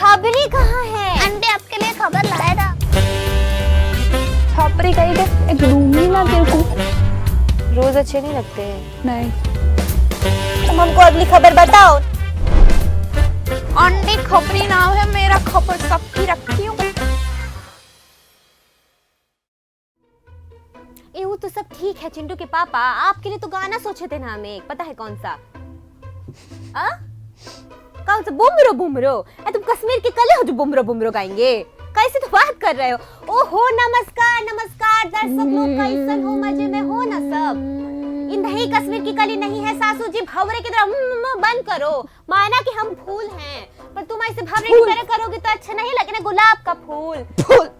खबरी कहाँ है? आंटी आपके लिए खबर लाया था। छापरी कहीं के एक ढूंढी ना तेरे को। रोज अच्छे नहीं लगते हैं। नहीं तुम हमको अगली खबर बताओ। आंटी खबरी नाम है मेरा, खबर सबकी रखती हूँ। वो तो सब ठीक है चिंटू के पापा, आपके लिए तो गाना सोचे थे ना हमें, पता है कौन सा? कौन सा? बुमरो बुमरो। तुम कश्मीर के कले हो जो बुमरो बुमरो गाएंगे? कैसे तो बात कर रहे हो? ओहो नमस्कार नमस्कार दर्शक लोग, कैसन हो? मजे में हो ना सब? नहीं कश्मीर की कली नहीं है सासू जी, भंवरे की तरह बंद करो। माना कि हम फूल हैं, पर तुम ऐसे भंवरे की तरह करोगे तो अच्छा नहीं लगे ना। गुलाब का फूल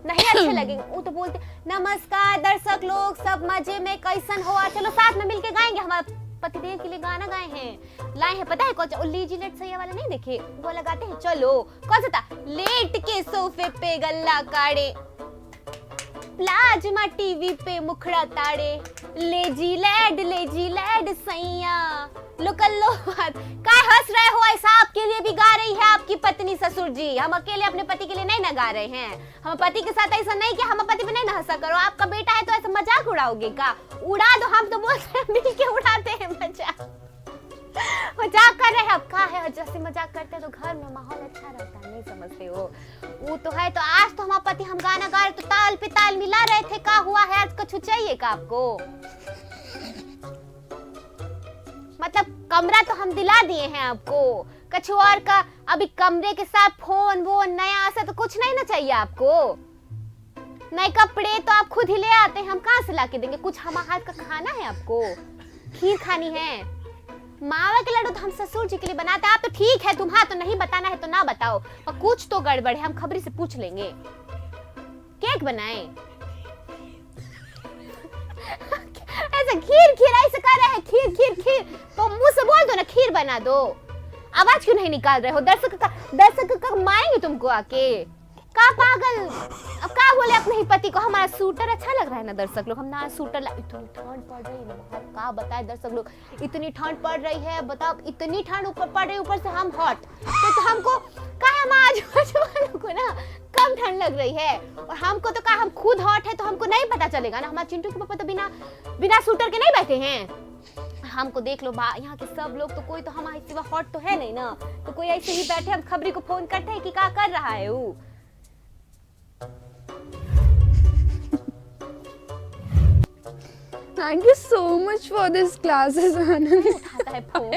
नहीं अच्छा लगेगा। वो तो बोलते नमस्कार दर्शक लोग, सब मजे में, कैसन हो? चलो साथ में मिलके गाएंगे। हमारे पतिदेव के लिए गाना गाए हैं, लाए हैं, पता है कौन सा? लीजी लेट सैया वाला नहीं देखे, वो लगाते हैं। चलो कौन सा था? लेट के सोफे पे गल्ला काढ़े, प्लाज्मा टीवी पे मुखड़ा ताड़े, लेजी लैड सैया लो कल्लो बात। काय हंस रहे हो? ऐसा आपके लिए भी गा रही है आपकी पत्नी ससुर जी। हम अकेले अपने पति के लिए नहीं ना गा रहे हैं। हम पति के साथ ऐसा नहीं कि हम पति पे नहीं ना हंसा करो। आपका बेटा है तो ऐसा मजाक उड़ाओगे का? उड़ा दो, हम तो बोलते हैं मिल के उड़ाते हैं मजाक। मजाक कर रहे हैं अब। का है जैसे मजाक करते हैं तो घर में माहौल अच्छा रहता है, नहीं समझते हो? वो तो है। तो आज तो हमारा पति, हम गाना गा रहे तो ताल पे ताल मिला रहे थे। का हुआ है आज? कुछ चाहिए का आपको? मतलब कमरा तो हम दिला दिए हैं आपको, कछु और का अभी कमरे के साथ फोन वो नया ऐसा तो कुछ नहीं ना चाहिए आपको? नए कपड़े तो आप खुद ही ले आते हैं, हम कहाँ से ला के देंगे? कुछ हमारे हाथ का खाना है आपको? खीर खानी है? मावा के लड्डू तो हम ससुर जी के लिए बनाते हैं। आप तो ठीक है, तुम्हारा तो नहीं बताना है तो ना बताओ, पर कुछ तो गड़बड़ है, हम खबरी से पूछ लेंगे। केक बनाए ऐसा खीर ऐसे कर रहे हैं, खीर तो मुंह से बोल दो ना, खीर बना दो। आवाज क्यों नहीं निकाल रहे हो? दर्शक का मारेंगे तुमको आके। का पागल? अब का बोले अपने ही पति को? हमारा सूटर अच्छा लग रहा है ना दर्शक लोग? हम ना सूटर इतनी ठंड पड़ रही है बाहर, का बताए दर्शक लोग, इतनी ठंड पड़ रही है। बताओ, इतनी ठंड ऊपर पड़ रही है, ऊपर से हम हॉट, तो हमको का हम आज वालों को ना कम ठंड लग रही है, और हमको तो का हम खुद हॉट है तो हमको नहीं पता चलेगा ना? हमारे चिंटू के पापा तो बिना सूटर के नहीं बैठे हैं। हमको देख लो यहाँ के सब लोग, तो कोई तो हमारे सिवा हॉट तो है नहीं ना, तो कोई ऐसे ही बैठे। हम खबरी को फोन करते हैं कि क्या कर रहा है वो। Thank you so much for this classes, Anand. उठाता है phone.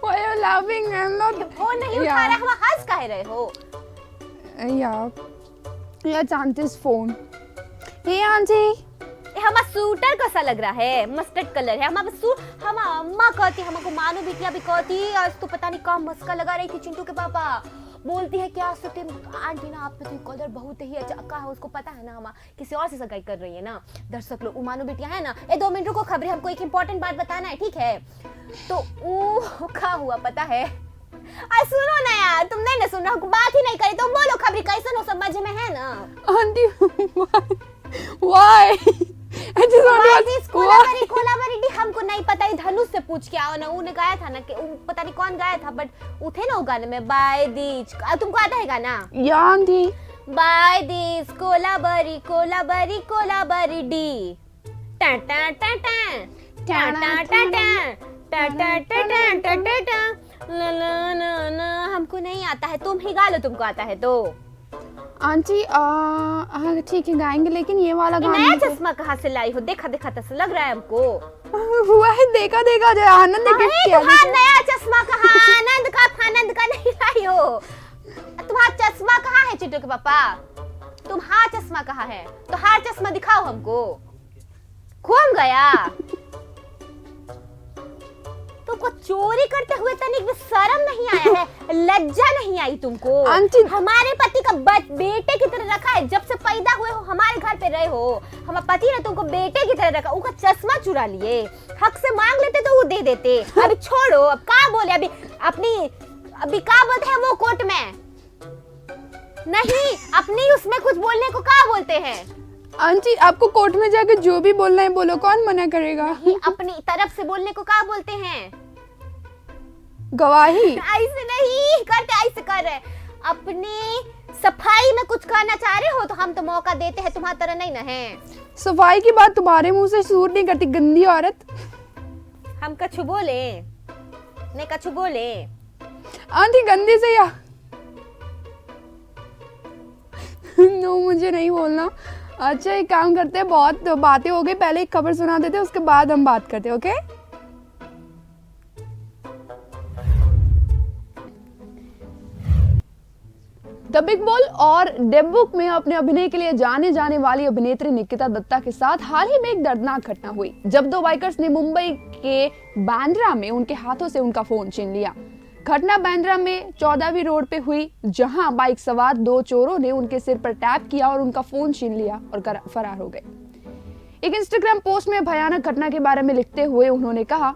Why are you laughing? I'm not. Phone नहीं उठा रहा, हम हंस काहे रहे हो? Yeah, Auntie's phone. Hey, Auntie. हमारा सूटर कैसा लग रहा है? मस्टर्ड कलर है हमारा अम्मा कहती, हमको मानो बिटिया भी कहती, आज तो पता नहीं कहाँ मस्का लगा रही थी चिंटू के पापा। बोलती है क्या सुते आंटी ना, आप पे तो कलर बहुत ही अच्छा का है, उसको पता है ना हम किसी और से सगाई कर रही है ना। दर्शक लोग उमानो बेटिया है ना, 2 मिनट रुको, खबरें हमको एक इम्पोर्टेंट बात बताना है, ठीक है? तो क्या हुआ पता है? सुनो ना यार, तुम नहीं ना सुन रहा, बात ही नहीं करी, तुम बोलो खबरी कैसन हो? सब मजे में है ना? Auntie, why? I just want to Kolabari हमको नहीं पता, धनुष से पूछ के आओ ना। उन्होंने गाया था ना कि पता नहीं कौन गाया था, बट उठे ना वो गाने में बाय दीज। तुमको आता है गाना? Yeah, Auntie. Why this Kolaveri Kolaveri Kolaveri Di टा टा टा टा टा टा टा टा टा टा टा टा ना। हमको नहीं आता है, तुम ही गा लो, तुमको आता है तो। आंटी ठीक है गाएंगे, लेकिन ये वाला गाना नया चश्मा कहाँ से लाई हो? देखा तो लग रहा है हमको। हुआ है, देखा जो आनंद ने गिफ्ट किया। नया चश्मा कहाँ? आनंद का नहीं लाई हो। तुम्हारा चश्मा कहाँ है चिंटू के पापा? तुम्हारा चश्मा कहाँ है? तो हार चश्मा दिखाओ हमको। घूम गया तुमको? चोरी करते हुए तनिक भी शर्म नहीं आया है? लज्जा नहीं आई तुमको? हमारे पति का बेटे की तरह रखा है, जब से पैदा हुए हो हमारे घर पे रहे हो, हमारे पति ने तुमको बेटे की तरह रखा। उनका चश्मा चुरा लिए, हक से मांग लेते तो वो दे देते। अभी छोड़ो, अब क्या बोले? अभी क्या बोलते हैं वो कोर्ट में? नहीं, अपनी उसमें कुछ बोलने को क्या बोलते हैं? आंटी आपको कोर्ट में जाकर जो भी बोलना है बोलो, कौन मना करेगा? अपनी तरफ से बोलने को क्या बोलते हैं? गवाही। ऐसे नहीं करते, ऐसे कर रहे। अपनी सफाई में कुछ करना चाह रहे हो तो हम तो मौका देते हैं, तुम्हारी तरह नहीं ना है। सफाई की बात तुम्हारे मुंह से सूट नहीं करती, गंदी औरत। हम कछु बोले नहीं, कछु बोले आंटी गंदी से या नो मुझे नहीं बोलना। अच्छा एक काम करते हैं, बहुत बातें हो गई, पहले एक खबर सुना देते हैं, उसके बाद हम बात करते हैं। ओके द बिग बुल और डेबुक में अपने अभिनय के लिए जाने जाने वाली अभिनेत्री निकिता दत्ता के साथ हाल ही में एक दर्दनाक घटना हुई, जब दो बाइकर्स ने मुंबई के बांद्रा में उनके हाथों से उनका फोन छीन लिया। घटना बांद्रा में 14वीं रोड पे हुई, जहां बाइक सवार दो चोरों ने उनके सिर पर टैप किया और उनका फोन छीन लिया और फरार हो गए। एक इंस्टाग्राम पोस्ट में भयानक घटना के बारे में लिखते हुए उन्होंने कहा,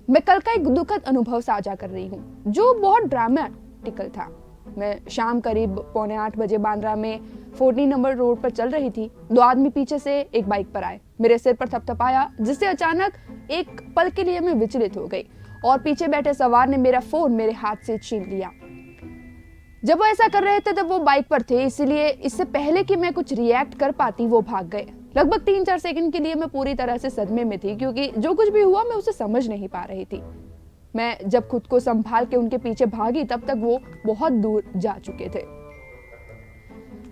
मैं कल का एक दुखद अनुभव साझा कर रही हूँ जो बहुत ड्रामेटिकल था। मैं शाम करीब 7:45 बजे बांद्रा में 14 नंबर रोड पर चल रही थी। दो आदमी पीछे से एक बाइक पर आए, मेरे सिर पर थपथपाया, जिससे अचानक एक पल के लिए मैं विचलित हो गई और पीछे बैठे सवार ने मेरा फोन मेरे हाथ से छीन लिया। जब वो ऐसा कर रहे थे तब वो बाइक पर थे, इसलिए इससे पहले कि मैं कुछ रिएक्ट कर पाती वो भाग गए। लगभग 3-4 सेकंड के लिए मैं पूरी तरह से सदमे में थी, क्योंकि जो कुछ भी हुआ मैं उसे समझ नहीं पा रही थी। मैं जब खुद को संभाल के उनके पीछे भागी तब तक वो बहुत दूर जा चुके थे।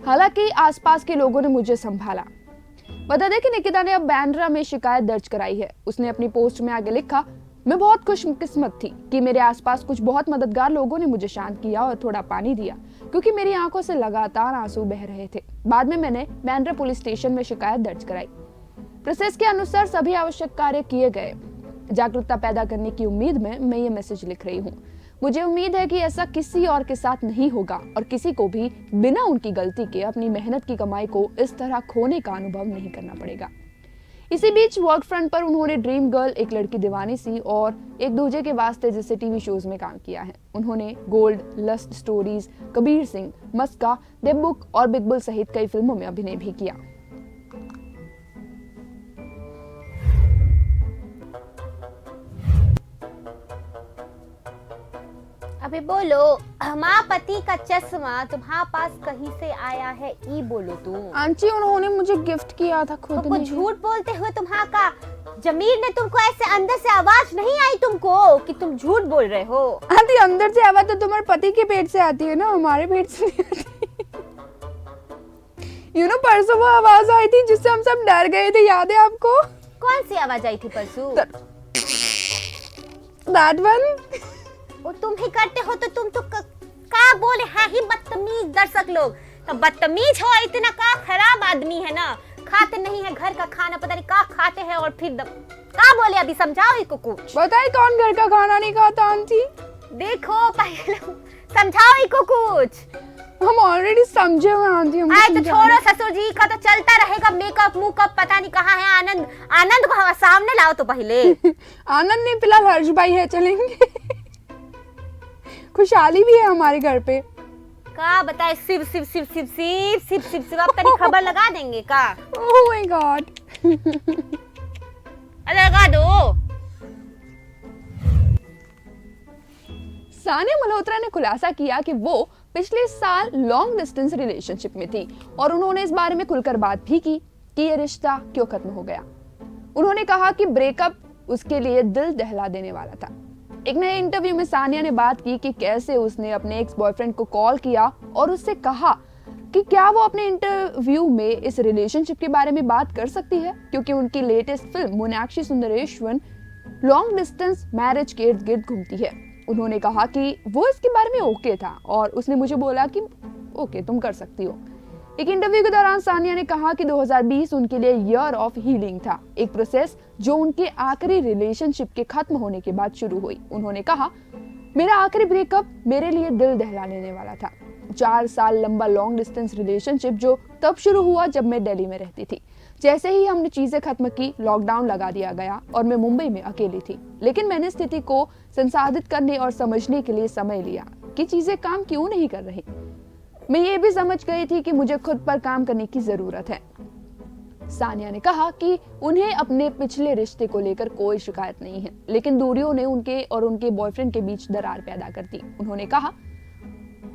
हालांकि आसपास के लोगों ने मुझे संभाला। बता दें कि निकिता ने अब बांद्रा में शिकायत दर्ज कराई है। उसने अपनी पोस्ट में आगे लिखा, मैं बहुत खुशकिस्मत थी कि मेरे आसपास कुछ बहुत मददगार लोगों ने मुझे शांत किया और थोड़ा पानी दिया, क्योंकि मेरी आंखों से लगातार आंसू बह रहे थे। बाद में मैंने बांद्रा पुलिस स्टेशन में शिकायत दर्ज कराई। प्रोसेस के अनुसार सभी आवश्यक कार्य किए गए। जागरूकता पैदा करने की उम्मीद में मैं ये मैसेज लिख रही हूँ। मुझे उम्मीद है कि ऐसा किसी और के साथ नहीं होगा और किसी को भी बिना उनकी गलती के अपनी मेहनत की कमाई को इस तरह खोने का अनुभव नहीं करना पड़ेगा। इसी बीच वर्क फ्रंट पर उन्होंने ड्रीम गर्ल, एक लड़की दीवानी सी और एक दूजे के वास्ते जैसे टीवी शोज में काम किया है। उन्होंने Gold, Lust Stories, Kabir Singh, Maska, Dybbuk और बिग बुल सहित कई फिल्मों में अभिनय भी किया। अभी बोलो, माँ पति का चश्मा तुम्हारे पास कहीं से आया है, ई बोलो तुम। आंटी उन्होंने मुझे गिफ्ट किया था, खुद तुमको नहीं। झूठ बोलते हुए तुम्हारा का जमीर ने तुमको ऐसे अंदर से आवाज नहीं आई तुमको कि तुम झूठ बोल रहे हो? आंटी अंदर से आवाज तो तुम्हारे पति के पेट से आती है ना, हमारे पेट से नहीं आती। परसों वो आवाज आई थी जिससे हम सब डर गए थे, याद है आपको? कौन सी आवाज आई थी परसों? That one? वो तुम ही करते हो तो तुम तो का बोले है ही बदतमीज दर्शक लोग। तो बदतमीज हो, इतना का खराब आदमी है ना, खाते नहीं है घर का खाना, पता नहीं का खाते हैं और फिर का बोले। अभी समझाओ इसको कुछ। बताए कौन घर का खाना नहीं खाता आंटी? देखो पहले समझाओ इसको कुछ। हम ऑलरेडी समझे हुए आंटी। आए तो छोड़ो, ससुर जी का तो चलता रहेगा, मेकअप मुकअप पता नहीं कहाँ है। आनंद, आनंद को सामने लाओ तो पहले। आनंद नहीं, फिलहाल हर्ष भाई है, चलेंगे। खुशहाली भी है हमारे घर पे। का बताए, शिव शिव शिव शिव शिव शिव शिव शिव आप तनी खबर लगा देंगे का? Oh my God. लगा दो। सानिया मल्होत्रा ने खुलासा किया कि वो पिछले साल लॉन्ग डिस्टेंस रिलेशनशिप में थी और उन्होंने इस बारे में खुलकर बात भी की कि ये रिश्ता क्यों खत्म हो गया। उन्होंने कहा कि ब्रेकअप उसके लिए दिल दहला देने वाला था। एक नए इंटरव्यू में सानिया ने बात की कि कैसे उसने अपने एक्स बॉयफ्रेंड को कॉल किया और उससे कहा कि क्या वो अपने इंटरव्यू में इस रिलेशनशिप के बारे में बात कर सकती है, क्योंकि उनकी latest film Meenakshi Sundareshwar long distance marriage के इर्द गिर्द घूमती है। उन्होंने कहा कि वो इसके बारे में ओके था और उसने मुझे बोला कि ओके तुम कर सकती हो। एक इंटरव्यू के दौरान सानिया ने कहा कि 2020 उनके लिए ईयर ऑफ हीलिंग था, एक प्रोसेस जो उनके आखिरी रिलेशनशिप के खत्म होने के बाद शुरू हुई। उन्होंने कहा, मेरा आखिरी ब्रेकअप मेरे लिए दिल दहला लेने वाला था। 4 साल लंबा लॉन्ग डिस्टेंस रिलेशनशिप जो तब शुरू हुआ जब मैं दिल्ली में रहती थी। जैसे ही हमने चीजें खत्म की, लॉकडाउन लगा दिया गया और मैं मुंबई में अकेली थी। लेकिन मैंने स्थिति को संसाधित करने और समझने के लिए समय लिया कि चीजें काम क्यों नहीं कर रही। मैं ये भी समझ गई थी कि मुझे खुद पर काम करने की जरूरत है। सानिया ने कहा कि उन्हें अपने पिछले रिश्ते को लेकर कोई शिकायत नहीं है, लेकिन दूरियों ने उनके और उनके बॉयफ्रेंड के बीच दरार पैदा कर दी। उन्होंने कहा,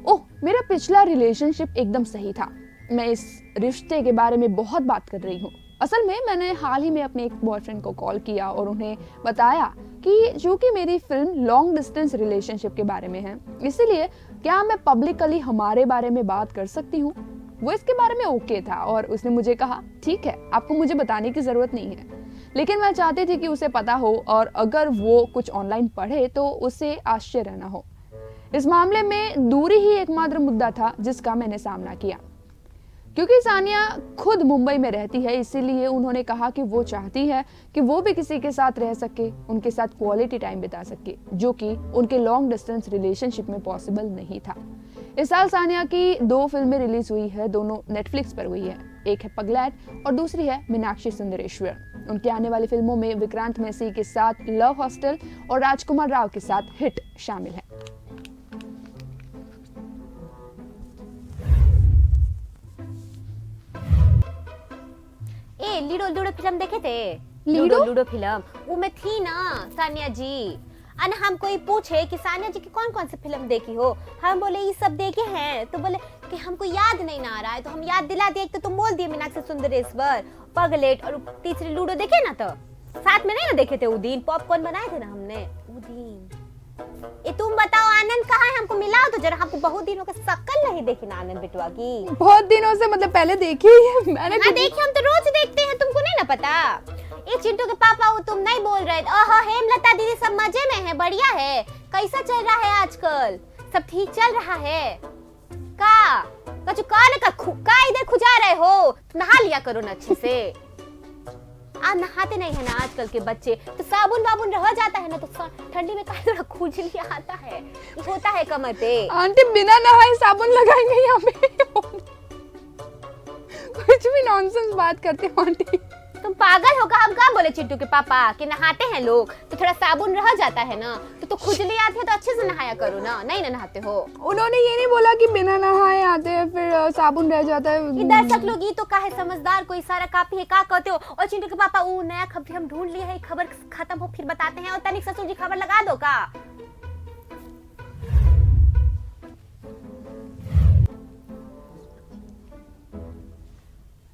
ओह, मेरा पिछला रिलेशनशिप एकदम सही था। मैं इस रिश्ते के बारे में बहुत बात कर रही हूँ। असल में मैंने हाल ही में अपने एक बॉयफ्रेंड को कॉल किया और उन्हें बताया कि जो कि मेरी फिल्म लॉन्ग डिस्टेंस रिलेशनशिप के बारे में है, इसीलिए क्या मैं पब्लिकली हमारे बारे में बात कर सकती हूँ। वो इसके बारे में ओके था और उसने मुझे कहा ठीक है, आपको मुझे बताने की जरूरत नहीं है, लेकिन मैं चाहती थी कि उसे पता हो और अगर वो कुछ ऑनलाइन पढ़े तो उसे आश्चर्य न हो। इस मामले में दूरी ही एकमात्र मुद्दा था जिसका मैंने सामना किया। क्योंकि सानिया खुद मुंबई में रहती है, इसीलिए उन्होंने कहा कि वो चाहती है कि वो भी किसी के साथ रह सके, उनके साथ क्वालिटी टाइम बिता सके, जो कि उनके लॉन्ग डिस्टेंस रिलेशनशिप में पॉसिबल नहीं था। इस साल सानिया की 2 फिल्में रिलीज हुई है, दोनों नेटफ्लिक्स पर हुई है। एक है पगलैट और दूसरी है मीनाक्षी सुंदरेश्वर। उनकी आने वाली फिल्मों में विक्रांत मैसी के साथ लव हॉस्टल और राजकुमार राव के साथ हिट शामिल है। लीडो लूडो फिल्म देखे थे? लीडो लूडो फिल्म वो में थी ना सानिया जी। अन हम कोई पूछे कि सानिया जी की कौन कौन सी फिल्म देखी हो, हम बोले ये सब देखे हैं, तो बोले कि हमको याद नहीं ना आ रहा है, तो हम याद दिला दिए। तो तुम बोल दिए मीनाक्षी सुंदरेश्वर, पगलेट और तीसरी लूडो देखे ना, तो साथ में नहीं ना देखे थे? वो दिन पॉपकॉर्न बनाए थे ना हमने वो दिन। ये तुम बताओ आनंद कहाँ है? हमको मिलाओ तो जरा, हमको बहुत दिनों का शक्ल नहीं देखी ना आनंद बिटवा की। बहुत दिनों से, मतलब पहले देखी है मैंने। हाँ देखी, हम तो रोज देखते हैं, तुमको नहीं ना पता? ये चिंटू के पापा वो तुम नहीं बोल रहे? ओहो हेमलता दीदी सब मजे में है, बढ़िया है। कैसा चल रहा है आजकल? सब ठीक चल रहा है का? कछु का इधर खुजा रहे हो? नहा लिया करो ना अच्छे से। आप नहाते नहीं है ना आजकल के बच्चे, तो साबुन वाबुन रह जाता है ना, तो ठंडी में काहे थोड़ा खुजली आता है, होता है कमर पे। आंटी बिना नहाए साबुन लगाएंगे यहाँ पे? कुछ भी नॉनसेंस बात करते हो आंटी। तुम पागल हो का? हम क्या बोले चिंटू के पापा कि नहाते हैं लोग तो थोड़ा साबुन रह जाता है ना, तो खुजली आती है तो अच्छे से नहाया करो ना। नहीं ना नहाते हो? उन्होंने ये नहीं बोला कि बिना नहाए आते हैं फिर साबुन रह जाता है। ये दर्शक लोग ये तो काहे समझदार कोई सारा काफी है का कहते हो? और चिंटू के पापा वो नया खबर हम ढूंढ लिए है, खबर खत्म हो फिर बताते हैं। और तनिक ससुर जी खबर लगा दो का?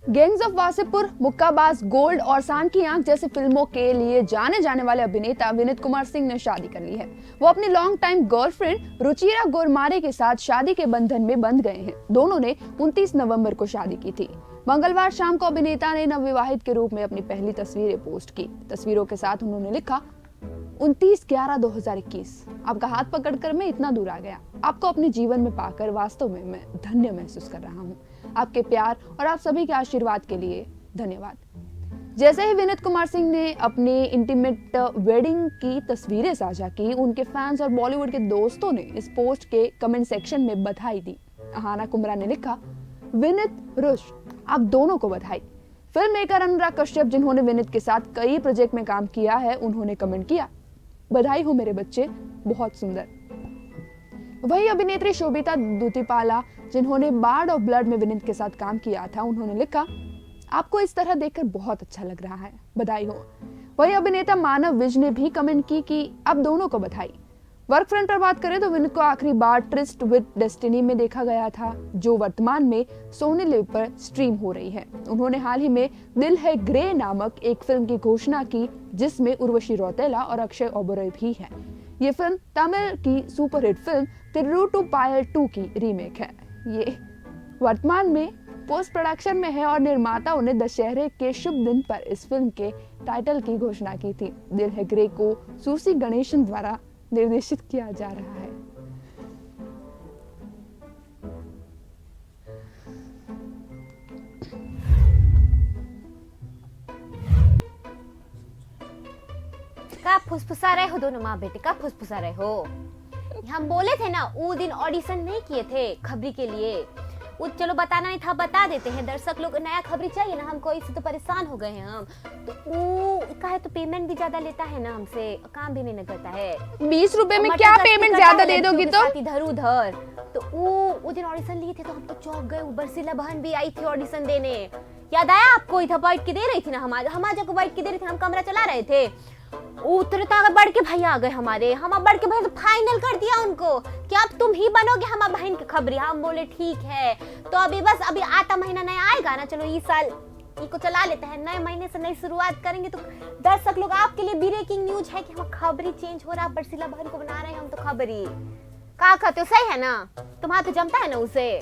Gangs of Wasseypur, Mukkabaaz, gold और सांड की आंख जैसी फिल्मों के लिए जाने जाने वाले अभिनेता विनीत कुमार सिंह ने शादी कर ली है। वो अपनी लॉन्ग टाइम गर्लफ्रेंड रुचिरा गोरमारे के साथ शादी के बंधन में बंध गए हैं। दोनों ने 29 नवंबर को शादी की थी। मंगलवार शाम को अभिनेता ने नवविवाहित के रूप में अपनी पहली तस्वीरें पोस्ट की। तस्वीरों के साथ उन्होंने लिखा 29/11/2021। आपका हाथ पकड़कर मैं इतना दूर आ गया। आपको अपने जीवन में पाकर वास्तव में मैं धन्य महसूस कर रहा हूँ। आपके प्यार और आप सभी के आशीर्वाद के लिए धन्यवाद। जैसे ही विनीत कुमार सिंह ने अपनी इंटीमेट वेडिंग की तस्वीरें साझा की, उनके फैंस और बॉलीवुड के दोस्तों ने इस पोस्ट के कमेंट सेक्शन में बधाई दी। अहाना कुमरा ने लिखा, विनीत, रुश, आप दोनों को बधाई। फिल्म मेकर अनुराग कश्यप, जिन्होंने विनीत के साथ कई प्रोजेक्ट में काम किया है, उन्होंने कमेंट किया, बधाई हो मेरे बच्चे, बहुत सुंदर। वही अभिनेत्री शोभिता दूतीपाला, जिन्होंने बार्ड ऑफ ब्लड में विनीत के साथ काम किया था, उन्होंने लिखा, आपको इस तरह देखकर बहुत अच्छा लग रहा है, बधाई हो। वही अभिनेता मानव विज ने भी कमेंट की कि आप दोनों को बधाई। वर्क फ्रंट पर बात करें तो विनीत को आखिरी बार ट्रिस्ट विद डेस्टिनी में देखा गया था, जो वर्तमान में सोनी लिव पर स्ट्रीम हो रही है। उन्होंने हाल ही में दिल है ग्रे नामक एक फिल्म की घोषणा की, जिसमें उर्वशी रौतेला और अक्षय ओबेरॉय भी है। ये फिल्म तमिल की सुपरहिट फिल्म तिरुटुपायल 2 की रीमेक है। ये वर्तमान में पोस्ट प्रोडक्शन में है और निर्माताओं ने दशहरे के शुभ दिन पर इस फिल्म के टाइटल की घोषणा की थी। दिल है ग्रे को सूसी गणेशन द्वारा निर्देशित किया जा रहा है। का फुसफुसा रहे हो दोनों माँ बेटे? का फुसफुसा रहे हो? हम बोले थे ना वो दिन ऑडिशन नहीं किए थे खबरी के लिए, वो चलो बताना नहीं था, बता देते हैं। दर्शक लोग नया खबरी चाहिए ना, हमको इससे तो परेशान हो गए हैं हम। तो वो कहे तो पेमेंट भी ज्यादा लेता है ना हमसे, काम भी नहीं करता है। 20 रुपए में क्या पेमेंट ज्यादा दे दोगी? तो इधर उधर तो वो दिन ऑडिशन लिए थे तो हम तो चौंक गए। बरसीला बहन भी आई थी ऑडिशन देने, याद आया आपको? इधर बैठ के दे रही थी ना, हमारा जगह बैठ के दे रही थी, हम कमरा चला रहे थे। उतरता बड़के भैया आ गए हमारे, हम बड़के भैया तो फाइनल कर दिया उनको कि अब तुम ही बनोगे हमारे बहन की खबरी। हम बोले ठीक है, तो अभी बस अभी आता महीना नया आएगा ना, चलो इस साल को चला लेते हैं, नए महीने से नई शुरुआत करेंगे। तो दर्शक लोग आपके लिए ब्रेकिंग न्यूज है कि हम खबरी चेंज हो रहा है, बरसीला बहन को बना रहे हैं हम तो खबरी। का कहते हो, सही है ना? तुम्हारा तो जमता है ना उसे?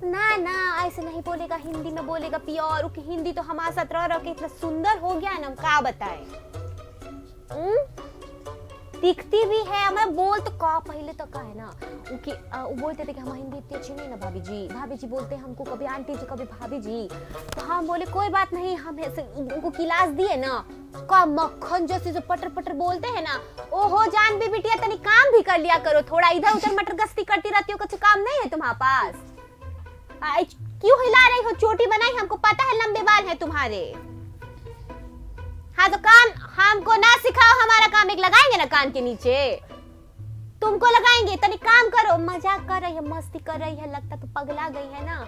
ना ना ऐसे नहीं बोलेगा, हिंदी में बोलेगा प्योर। उसकी हिंदी तो हमारे साथ रह के इतना सुंदर हो गया ना, हम क्या बताएं। दिखती भी है, हमें बोल तो का पहले तक का है ना, वो बोलते थे कि हमारी हिंदी इतनी अच्छी नहीं ना भाभी जी बोलते हैं हमको, कभी आंटी जी कभी भाभी जी। तो हम बोले कोई बात नहीं, हम उनको क्लास दिए ना, का मक्खन जैसे जो पटर पटर बोलते हैं ना। ओहो जान भी बिटिया, तनी काम भी कर लिया करो, थोड़ा इधर उधर मटर गश्ती करती रहती हो, कुछ काम नहीं है तुम्हारे पास? क्यों हिला रही हो? चोटी बनाई, हमको पता है लंबे बाल है तुम्हारे। हाँ तो कान हमको ना सिखाओ, हमारा काम एक लगाएंगे ना कान के नीचे, तुमको लगाएंगे। तनी काम करो। मजाक कर रही है, मस्ती कर रही है, लगता तो पगला गई है ना।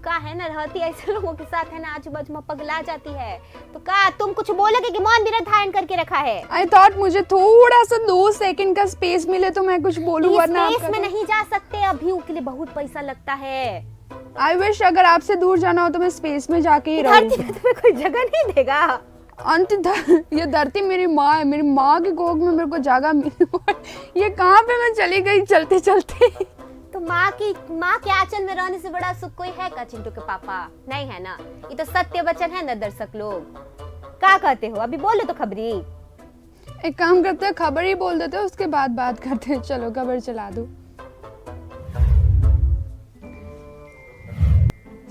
का है ना, रहती ऐसे लोगों के साथ है ना, आजू बाजू में पगला जाती है। तो का तुम कुछ बोलोगे कि मौन विरत धारण करके रखा है? आई थॉट मुझे थोड़ा सा 2 सेकंड का स्पेस मिले तो मैं कुछ बोलूं, वरना स्पेस में नहीं जा सकते, अभी उसके लिए बहुत पैसा लगता है। आई विश अगर आपसे दूर जाना हो तो मैं स्पेस में जाके ही रहूं। धरती पे तुम्हें कोई जगह नहीं देगा। आंटी ये धरती मेरी माँ है, मेरी माँ की गोद में मेरे को जगह मिली। ये कहाँ पे मैं चली गई चलते चलते। तो माँ के आंचल में रहने से बड़ा सुख कोई है का चिंटू के पापा? नहीं है ना, ये तो सत्य वचन है ना दर्शक लोग। क्या कहते हो, अभी बोलो तो खबरी। एक काम करते हैं, खबर ही बोल देते हैं, उसके बाद बात करते हैं। चलो खबर चला दो।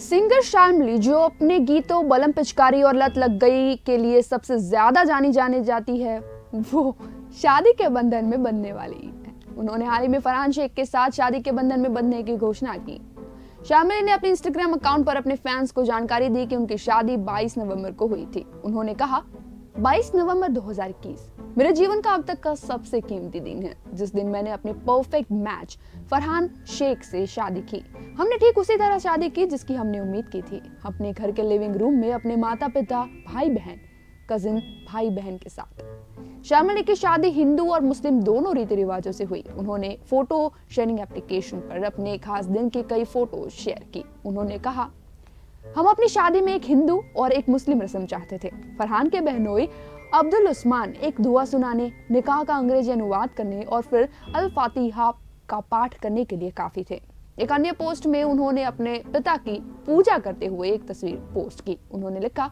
सिंगर शामली, जो अपने गीतों बलम पिचकारी और लत लग गई के लिए सबसे ज्यादा जानी जाती है, वो शादी के बंधन में बंधने वाली है। उन्होंने हाल ही में फरहान शेख के साथ शादी के बंधन में बंधने की घोषणा की। शामली ने अपने इंस्टाग्राम अकाउंट पर अपने फैंस को जानकारी दी कि उनकी शादी 22 नवंबर को हुई थी। उन्होंने कहा, 22 नवंबर 2021 मेरे जीवन का अब तक का सबसे कीमती दिन है, जिस दिन मैंने अपने परफेक्ट मैच फरहान शेख से शादी की। हमने ठीक उसी तरह शादी की जिसकी हमने उम्मीद की थी, अपने घर के लिविंग रूम में अपने माता पिता, भाई बहन, कजिन भाई बहन के साथ। शामली की शादी हिंदू और मुस्लिम दोनों रीति रिवाजों से हुई। उन्होंने फोटो शेयरिंग एप्लीकेशन पर अपने खास दिन की कई फोटो शेयर की। उन्होंने कहा, हम अपनी शादी में एक हिंदू और एक मुस्लिम रस्म चाहते थे। फरहान के बहनोई अब्दुल उस्मान एक दुआ सुनाने, निकाह का अंग्रेजी अनुवाद करने और फिर अल फातिहा का पाठ करने के लिए काफी थे। एक अन्य पोस्ट में उन्होंने अपने पिता की पूजा करते हुए एक तस्वीर पोस्ट की। उन्होंने लिखा,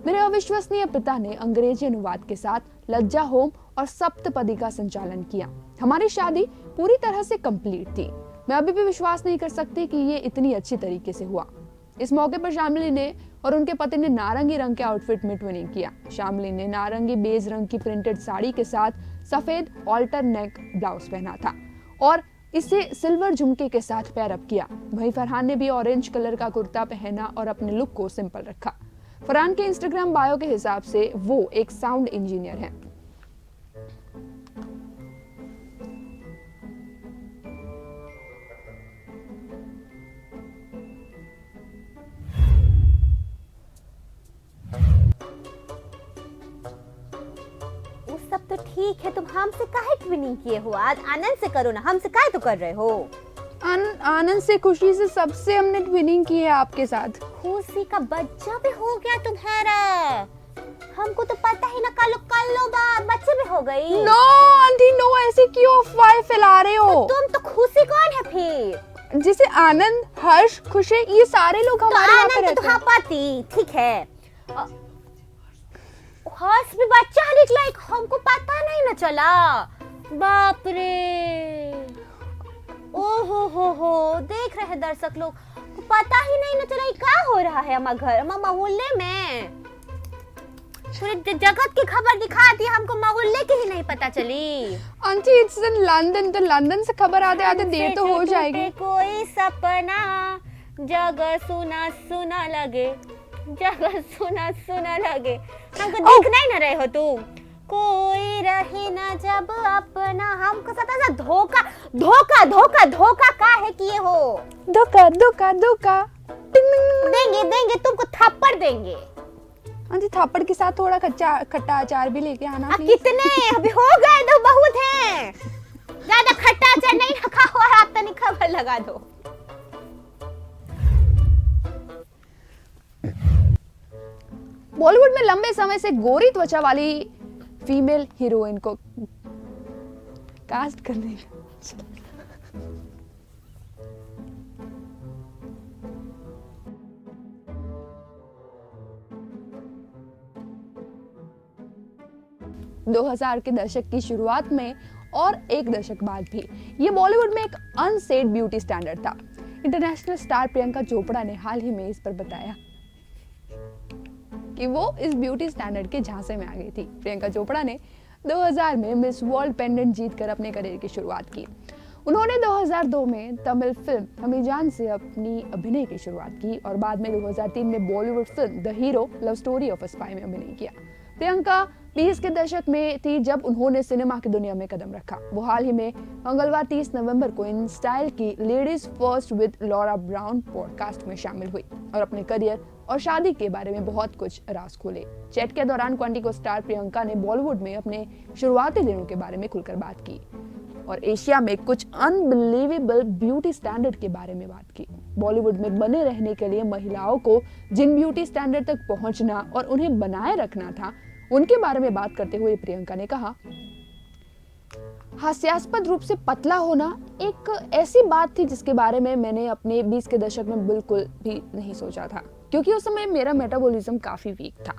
मेरे अविश्वसनीय पिता ने अंग्रेजी अनुवाद के साथ लज्जा होम और सप्तपदी का संचालन किया। हमारी शादी पूरी तरह से कंप्लीट थी। मैं अभी भी विश्वास नहीं कर सकती कि ये इतनी अच्छी तरीके से हुआ। इस मौके पर शामली ने और उनके पति ने नारंगी रंग के आउटफिट में ट्विनिंग किया। शामली ने नारंगी बेज रंग की प्रिंटेड साड़ी के साथ सफेद ऑल्टर नेक ब्लाउज पहना था और इसे सिल्वर झुमके के साथ पेयर अप किया। वहीं फरहान ने भी ऑरेंज कलर का कुर्ता पहना और अपने लुक को सिंपल रखा। फरहान के इंस्टाग्राम बायो के हिसाब से वो एक साउंड इंजीनियर हैं। सब तो ठीक है, तुम हमसे काहे ट्विनिंग किए हो? आज आनंद से करो ना, हमसे काहे तो कर रहे हो? आनंद से, खुशी से, सबसे हमने ट्विनिंग की है आपके साथ। खुशी का बच्चा भी हो गया तुम्हारा? हमको तो पता ही ना, कल लो बच्चे भी हो गई। नो आंटी नो, ऐसे क्यों अफवाह फैला रहे हो? तुम तो खुशी कौन है फिर? जैसे आनंद, हर्ष, खुशी, ये सारे लोग हमारे यहाँ पे रहते हैं। पति ठीक है, हर्ष भी बच्चा निकला, एक हमको पता नहीं ना चला। बाप रे, ओहो हो, देख रहे दर्शक लोग, पता ही नहीं ना चला क्या हो रहा है हमारे घर, हमारे मोहल्ले में। पूरे जगत की खबर दिखा दी हमको, मोहल्ले की ही नहीं पता चली। आंटी इट्स इन लंदन, तो लंदन से खबर आते आते देर तो हो जाएगी। कोई सपना जगह सुना सुना लगे, जगह सुना सुना लगे, हमको देख नहीं ना रहे हो तुम? कोई रहे ना जब अपना, हमको साथ ऐसा धोखा धोखा धोखा धोखा का है किए हो? धोखा धोखा धोखा, देंगे तुमको थप्पड़ देंगे। आंटी थापड़ के साथ थोड़ा खट्टा अचार भी लेके आना प्लीज। कितने अभी हो गए, दो बहुत हैं, ज्यादा खट्टा अचार नहीं रखा हुआ है, आप तनी खबर लगा दो। बॉलीवुड में लंबे समय से गोरी त्वचा वाली फीमेल हीरोइन को कास्ट करने का 2000 के दशक की शुरुआत में और एक दशक बाद भी ये बॉलीवुड में एक अनसेड ब्यूटी स्टैंडर्ड था। इंटरनेशनल स्टार प्रियंका चोपड़ा ने हाल ही में इस पर बताया कि वो इस ब्यूटी स्टैंडर्ड के झांसे में आ गई थी। प्रियंका चोपड़ा ने 2000 में मिस वर्ल्ड पेंडेंट जीतकर अपने करियर की शुरुआत की। उन्होंने 2002 में तमिल फिल्म हमीजान से अपनी अभिनय की शुरुआत की और बाद में 2003 में Bollywood film the hero love story of a spy में अभिनय किया। प्रियंका 20 के दशक में थी जब उन्होंने सिनेमा की दुनिया में कदम रखा। वो हाल ही में मंगलवार 30 नवंबर को इन स्टाइल की ladies first with Laura brown podcast में शामिल हुई और अपने करियर और शादी के बारे में बहुत कुछ राज खोले। चैट के दौरान क्वांटिको स्टार प्रियंका ने बॉलीवुड में अपने शुरुआती दिनों के बारे में खुलकर बात की और एशिया में कुछ अनबिलीवेबल ब्यूटी स्टैंडर्ड के बारे में बात की। बॉलीवुड में बने रहने के लिए महिलाओं को जिन ब्यूटी स्टैंडर्ड तक पहुंचना और उन्हें बनाए रखना था, उनके बारे में बात करते हुए प्रियंका ने कहा, हास्यास्पद रूप से पतला होना एक ऐसी बात थी जिसके बारे में मैंने अपने 20 के दशक में बिल्कुल भी नहीं सोचा था, क्योंकि उस समय मेरा मेटाबॉलिज्म काफी वीक था।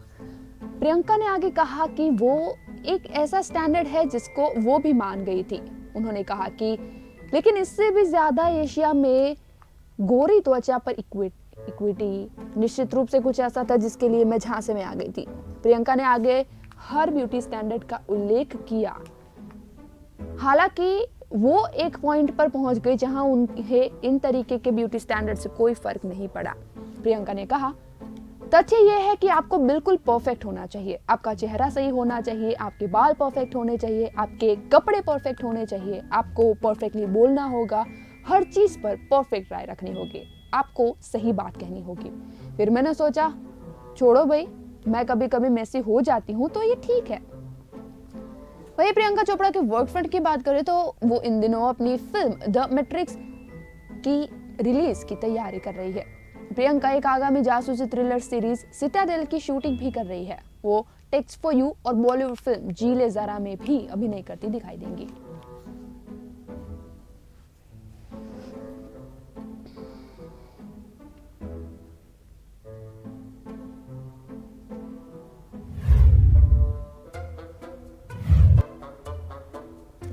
प्रियंका ने आगे कहा कि वो एक ऐसा स्टैंडर्ड है जिसको वो भी मान गई थी। उन्होंने कहा कि लेकिन इससे भी ज्यादा एशिया में गोरी त्वचा पर इक्विटी निश्चित रूप से कुछ ऐसा था जिसके लिए मैं झांसे में आ गई थी। प्रियंका ने आगे हर ब्यूटी स्टैंडर्ड का उल्लेख किया, हालांकि वो एक पॉइंट पर पहुंच गई जहां उन्हें इन तरीके के ब्यूटी स्टैंडर्ड से कोई फर्क नहीं पड़ा। प्रियंका ने कहा, तथ्य यह है कि आपको बिल्कुल परफेक्ट होना चाहिए, आपका चेहरा सही होना चाहिए, आपके बाल परफेक्ट होने चाहिए, आपके कपड़े परफेक्ट होने चाहिए, आपको परफेक्टली बोलना होगा, हर चीज पर परफेक्ट राय रखनी होगी, आपको सही बात कहनी होगी। फिर मैंने सोचा, छोड़ो भाई, मैं कभी कभी मैसी हो जाती हूँ तो ये ठीक है। वही प्रियंका चोपड़ा के वर्क फ्रंट की बात करें तो वो इन दिनों अपनी फिल्म द मैट्रिक्स की रिलीज की तैयारी कर रही है। प्रियंका एक आगामी जासूसी थ्रिलर सीरीज सिटाडेल की शूटिंग भी कर रही है। वो टेक्स्ट फॉर यू और बॉलीवुड फिल्म जी ले जरा में भी अभिनय करती दिखाई देंगी।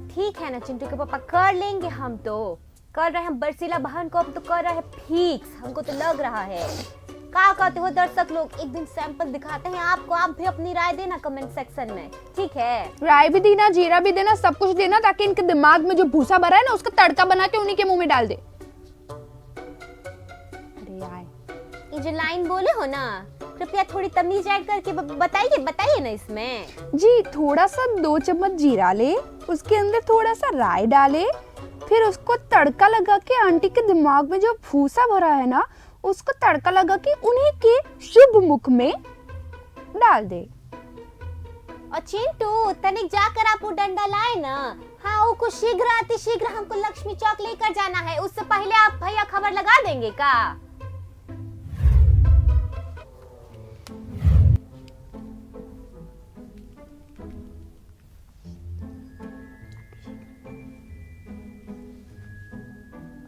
ठीक है ना चिंटू के पापा, कर लेंगे, हम तो कर रहे हैं बरसीला बहन को, अब तो कर रहे हैं फिक्स, हमको तो लग रहा है। क्या कहते हो दर्शक लोग, एक दिन सैंपल दिखाते हैं आपको, आप भी अपनी राय देना कमेंट सेक्शन में, ठीक है? राय भी देना, जीरा भी देना, सब कुछ देना, ताकि इनके दिमाग में जो भूसा भरा है ना उसका तड़का बना के उन्हीं के मुंह में डाल दे। अरे यार, ये जो लाइन बोले हो ना, कृपया थोड़ी तमीज ऐड करके बताइए ना इसमें। जी, थोड़ा सा 2 चम्मच जीरा ले, उसके अंदर थोड़ा सा राई डाले, फिर उसको तड़का लगा के आंटी के दिमाग में जो भूसा भरा है ना उसको तड़का लगा के उन्हीं के शुभ मुख में डाल दे। और चिंटू तनिक जाकर आप वो डंडा लाए ना, हाँ वो कुछ शीघ्र हमको लक्ष्मी चौक लेकर जाना है, उससे पहले आप भैया खबर लगा देंगे का?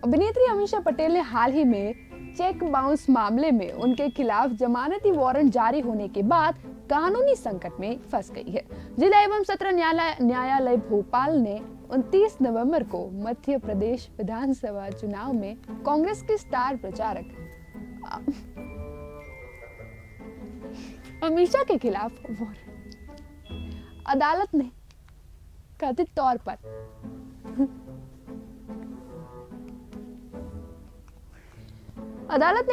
अभिनेत्री अमीषा पटेल ने हाल ही में चेक बाउंस मामले में उनके खिलाफ जमानती वारंट जारी होने के बाद कानूनी संकट में फंस गई है। जिला एवं सत्र न्यायालय भोपाल ने 29 नवंबर को मध्य प्रदेश विधानसभा चुनाव में कांग्रेस के स्टार प्रचारक अमीषा के खिलाफ अदालत ने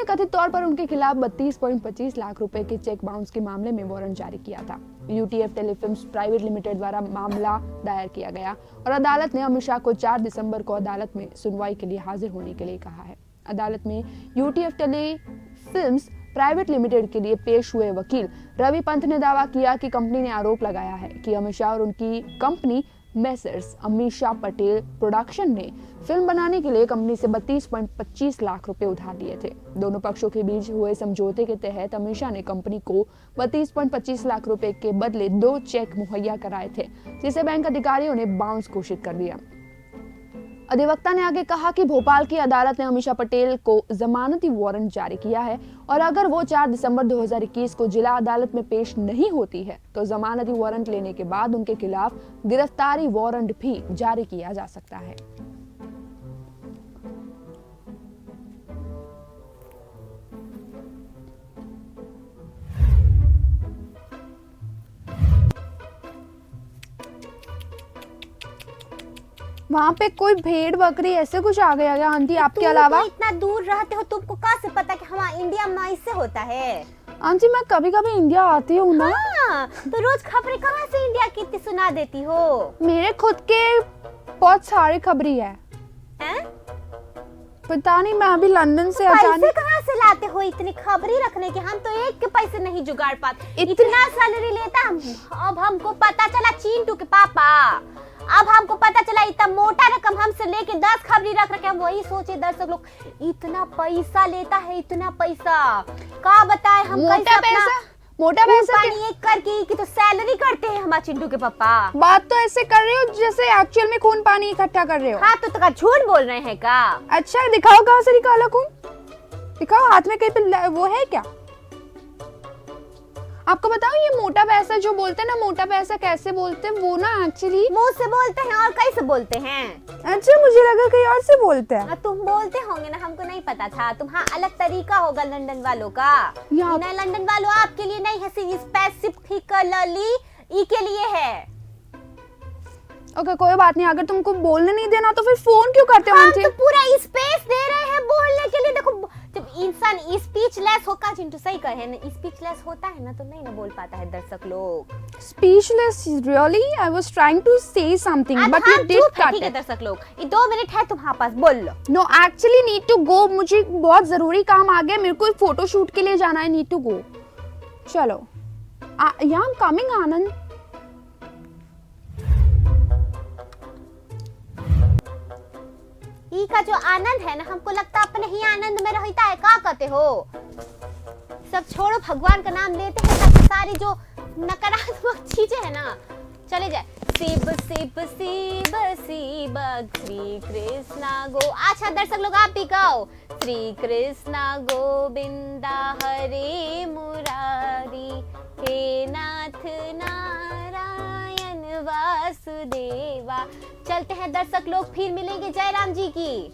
कथित तौर पर उनके खिलाफ 32.25 लाख रुपए के चेक बाउंस के मामले में वारंट जारी किया था। यूटीएफ टेलीफिल्म्स प्राइवेट लिमिटेड द्वारा मामला दायर किया गया और अदालत ने अमीषा को 4 दिसंबर को अदालत में सुनवाई के लिए हाजिर होने के लिए कहा है। अदालत में यूटीएफ टेलीफिल्म्स प्राइवेट लिमिटेड के लिए पेश हुए वकील रवि पंत ने दावा किया कि कंपनी ने आरोप लगाया है कि अमित शाह और उनकी company messrs Amisha Patel production ने फिल्म बनाने के लिए कंपनी से 32.25 लाख रुपए उधार लिए थे। दोनों पक्षों के बीच हुए समझौते के तहत अमीषा ने कंपनी को 32.25 लाख रुपए के बदले 2 चेक मुहैया कराए थे, जिसे बैंक अधिकारियों ने बाउंस घोषित कर दिया। अधिवक्ता ने आगे कहा कि भोपाल की अदालत ने अमीषा पटेल को जमानती वारंट जारी किया है और अगर वो 4 दिसंबर 2021 को जिला अदालत में पेश नहीं होती है तो जमानती वारंट लेने के बाद उनके खिलाफ गिरफ्तारी वारंट भी जारी किया जा सकता है। वहाँ पे कोई भेड़ बकरी ऐसे कुछ आ गया क्या आंटी आपके अलावा? तो इतना दूर रहते हो, तुमको कहाँ से पता कि हमारा इंडिया में इससे होता है? आंटी मैं कभी कभी इंडिया आती हूँ ना। हाँ, तो रोज खबरें कहाँ से इंडिया की इतनी सुना देती हो? मेरे खुद के बहुत सारे खबरी है। पता नहीं, मैं अभी लंदन से पैसे कहाँ से लाते हो इतनी खबरी रखने के? हम तो एक के पैसे नहीं जुगाड़ पाते। इतना सैलरी लेता हम। अब हमको पता चला चिंटू के पापा, अब हमको पता चला इतना मोटा रकम हमसे लेके 10 खबरी रख रखे। हम वही सोचे दर्शक लोग इतना पैसा लेता है, इतना पैसा का बताए हम कैसे मोटा पैसा पानी एक करके की तो सैलरी करते हैं हमारे चिंटू के पापा। बात तो ऐसे कर रहे हो जैसे एक्चुअल में खून पानी इकट्ठा कर रहे हो। हाँ तो झूठ बोल रहे हैं का? अच्छा दिखाओ कहाँ से निकाला खून, दिखाओ हाथ में कहीं पे वो है क्या? आपको बताओ ये मोटा पैसा जो बोलते हैं ना, मोटा पैसा कैसे बोलते हैं वो ना एक्चुअली मुंह से बोलते हैं और कैसे बोलते हैं? अच्छा मुझे लगा कहीं और से बोलते हैं। तुम बोलते होंगे ना, हमको नहीं पता था। तुम्हारा अलग तरीका होगा लंदन वालों का। नहीं लंदन वालों आपके लिए नहीं है, सिर्फ स्पेसिफिकली ई के लिए है। ओके कोई बात नहीं, अगर तुमको बोलने नहीं देना तो फिर फोन क्यों करते हो? हम तो पूरा स्पेस दे रहे हैं बोलने के लिए। देखो जब इंसान स्पीचलेस होगा, चिंटू सही कहे ना, स्पीचलेस होता है ना तो नहीं ना बोल पाता है दर्शक लोग। Speechless really? I was trying to say something but you did cut ठीक है दर्शक लोग, ये 2 मिनट है तुम्हारे पास, बोल लो। No actually need to go, मुझे बहुत जरूरी काम आ गया, मेरे को एक फोटो शूट के लिए जाना है, नीड टू गो। चलो या आई एम कमिंग आनंद। ई का जो आनंद है ना, हमको लगता है अपने ही आनंद में रहता है। का कहते हो? सब छोड़ो, भगवान का नाम लेते हैं ताकि सारी जो नकारात्मक चीजें है ना चले जाए। शिव शिव शिव शिव श्री कृष्णा गो। अच्छा दर्शक लोग आप भी गाओ, श्री कृष्णा गोविंदा हरे मुरारी, हे नाथ नारायण वासुदेवा। चलते हैं दर्शक लोग, फिर मिलेंगे जयराम जी की।